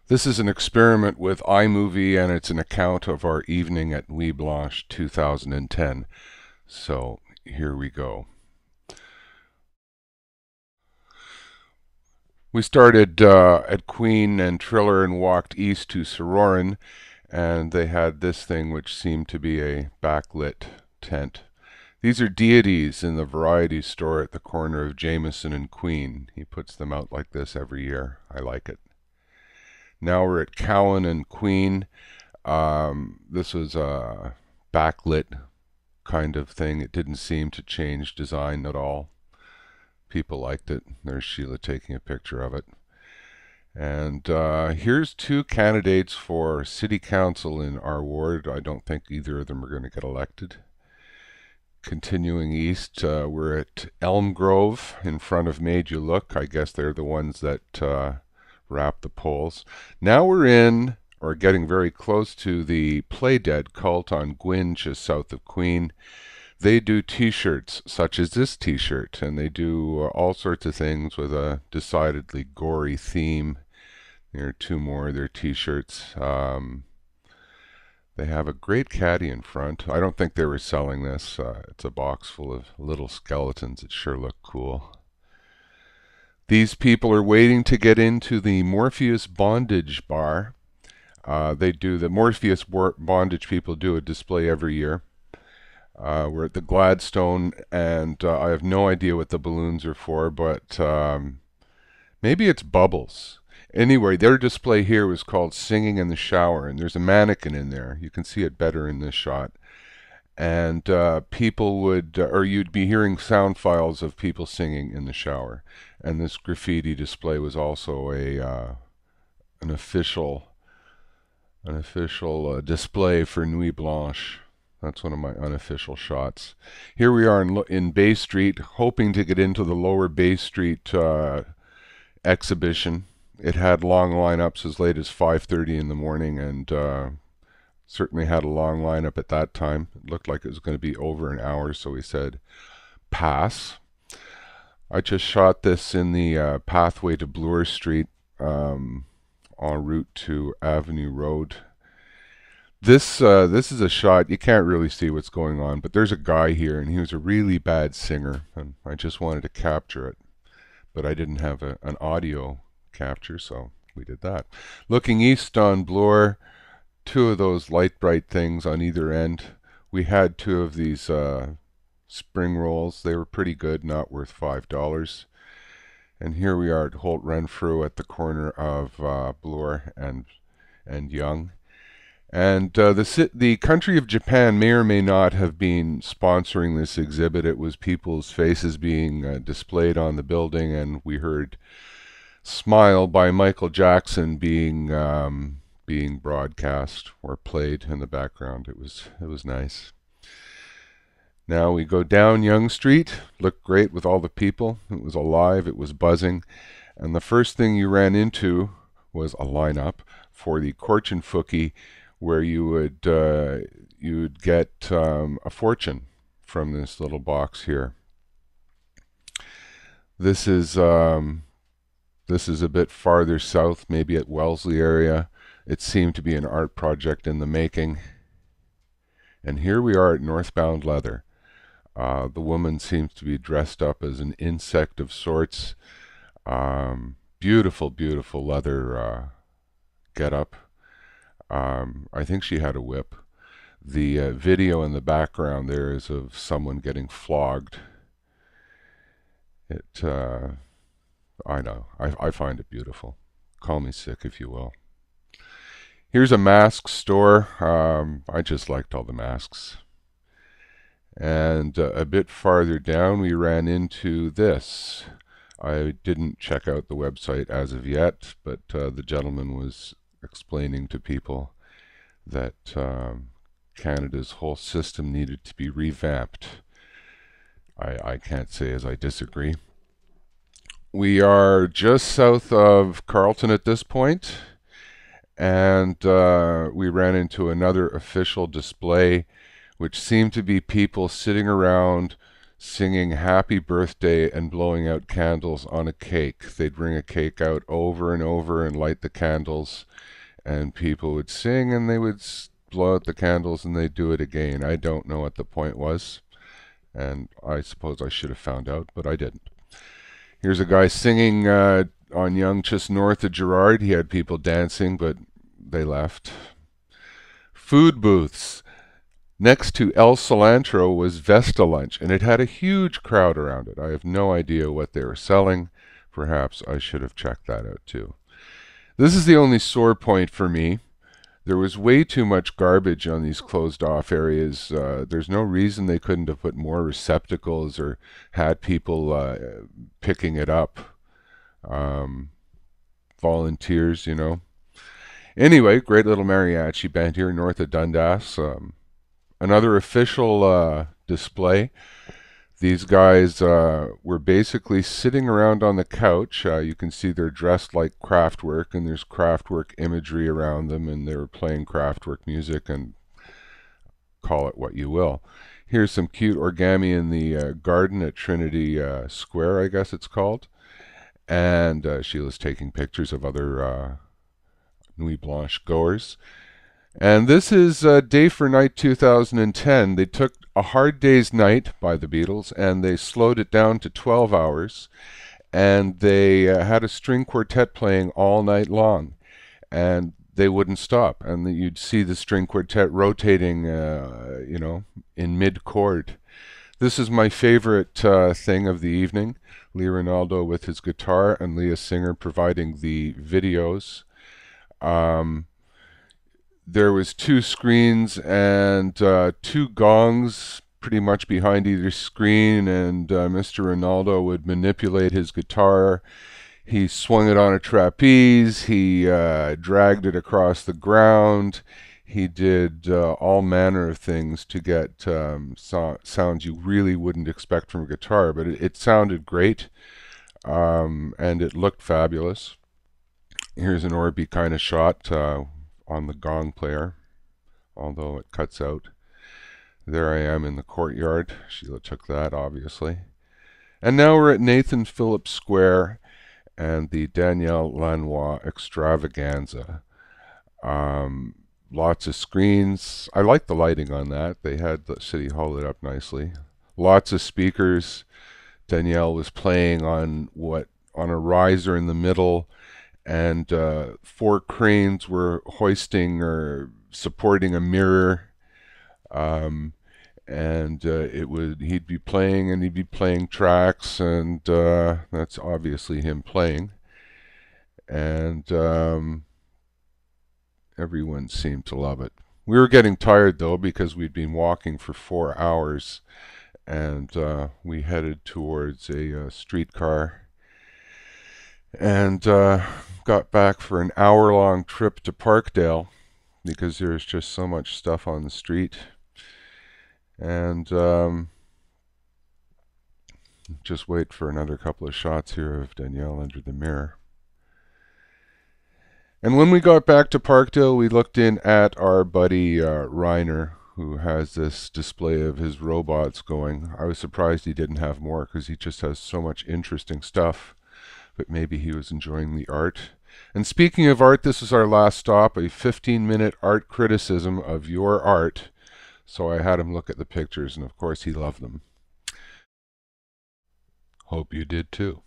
This is an experiment with iMovie, and it's an account of our evening at Nuit Blanche 2010. So here we go. We started at Queen and Triller and walked east to Sororan, and they had this thing which seemed to be a backlit tent. These are deities in the variety store at the corner of Jameson and Queen. He puts them out like this every year. I like it. Now we're at Cowan and Queen. This was a backlit kind of thing. It didn't seem to change design at all. People liked it. There's Sheila taking a picture of it. And here's two candidates for city council in our ward. I don't think either of them are going to get elected. Continuing east, we're at Elm Grove in front of Made You Look. I guess they're the ones that wrap the poles. Now we're in, or getting very close to, the Play Dead cult on Gwyn, just south of Queen. They do t-shirts such as this t-shirt, and they do all sorts of things with a decidedly gory theme. There are two more of their t-shirts. They have a great caddy in front. I don't think they were selling this. It's a box full of little skeletons that sure look cool. These people are waiting to get into the Morpheus Bondage Bar. The Morpheus Bondage people do a display every year. We're at the Gladstone, and I have no idea what the balloons are for, but maybe it's bubbles. Anyway, their display here was called Singing in the Shower, and there's a mannequin in there. You can see it better in this shot. And people would, or you'd be hearing sound files of people singing in the shower. And this graffiti display was also an official display for Nuit Blanche. That's one of my unofficial shots. Here we are in Bay Street, hoping to get into the lower Bay Street exhibition. It had long lineups as late as 5:30 in the morning, and certainly had a long lineup at that time. It looked like it was going to be over an hour, so we said pass. I just shot this in the pathway to Bloor Street, en route to Avenue Road. This is a shot. You can't really see what's going on, but there's a guy here, and he was a really bad singer, and I just wanted to capture it, but I didn't have an audio capture, so we did that. Looking east on Bloor, two of those light bright things on either end. We had two of these spring rolls. They were pretty good, not worth $5. And here we are at Holt Renfrew at the corner of Bloor and Yonge. And the country of Japan may or may not have been sponsoring this exhibit. It was people's faces being displayed on the building, and we heard Smile by Michael Jackson being broadcast or played in the background. It was nice. Now we go down Yonge Street. Looked great with all the people. It was alive. It was buzzing. And the first thing you ran into was a lineup for the Korchenfuki, where you would get a fortune from this little box here. This is a bit farther south, maybe at Wellesley area. It seemed to be an art project in the making. And here we are at Northbound Leather. The woman seems to be dressed up as an insect of sorts. Beautiful, beautiful leather get-up. I think she had a whip. The video in the background there is of someone getting flogged. I know. I find it beautiful. Call me sick if you will. Here's a mask store. I just liked all the masks. And a bit farther down we ran into this. I didn't check out the website as of yet, but the gentleman was explaining to people that Canada's whole system needed to be revamped. I can't say as I disagree. We are just south of Carlton at this point, and we ran into another official display, which seemed to be people sitting around singing happy birthday and blowing out candles on a cake. They'd bring a cake out over and over and light the candles, and people would sing and they would blow out the candles and they'd do it again. I don't know what the point was, and I suppose I should have found out, but I didn't. Here's a guy singing on Yonge, just north of Gerrard. He had people dancing, but they left. Food booths. Next to El Cilantro was Vesta Lunch, and it had a huge crowd around it. I have no idea what they were selling. Perhaps I should have checked that out too. This is the only sore point for me. There was way too much garbage on these closed off areas. There's no reason they couldn't have put more receptacles or had people picking it up. Volunteers, you know. Anyway, great little mariachi band here north of Dundas. Another official display. These guys were basically sitting around on the couch. You can see they're dressed like Kraftwerk, and there's Kraftwerk imagery around them, and they were playing Kraftwerk music, and call it what you will. Here's some cute origami in the garden at Trinity Square, I guess it's called. And Sheila's taking pictures of other Nuit Blanche goers. And this is Day for Night 2010. They took A Hard Day's Night by the Beatles and they slowed it down to 12 hours. And they had a string quartet playing all night long. And they wouldn't stop. And you'd see the string quartet rotating, you know, in mid-chord. This is my favorite thing of the evening. Lee Ronaldo with his guitar and Leah Singer providing the videos. There was 2 screens and 2 gongs pretty much behind either screen, and Mr. Ronaldo would manipulate his guitar. He swung it on a trapeze, he dragged it across the ground, he did all manner of things to get sounds you really wouldn't expect from a guitar, but it sounded great, and it looked fabulous. Here's an Orby kind of shot on the gong player, although it cuts out. There I am in the courtyard. Sheila took that, obviously. And now we're at Nathan Phillips Square and the Danielle Lanois extravaganza. Lots of screens. I like the lighting on that. They had the City Hall lit up nicely. Lots of speakers. Danielle was playing on a riser in the middle, and 4 cranes were hoisting or supporting a mirror, and he'd be playing, and he'd be playing tracks, and that's obviously him playing, and everyone seemed to love it. We were getting tired though, because we'd been walking for 4 hours, and we headed towards a streetcar, and got back for an hour-long trip to Parkdale because there's just so much stuff on the street. And just wait for another couple of shots here of Danielle under the mirror. And when we got back to Parkdale, we looked in at our buddy Reiner, who has this display of his robots going. I was surprised he didn't have more, because he just has so much interesting stuff. But maybe he was enjoying the art. And speaking of art, this is our last stop, a 15-minute art criticism of your art. So I had him look at the pictures, and of course he loved them. Hope you did too.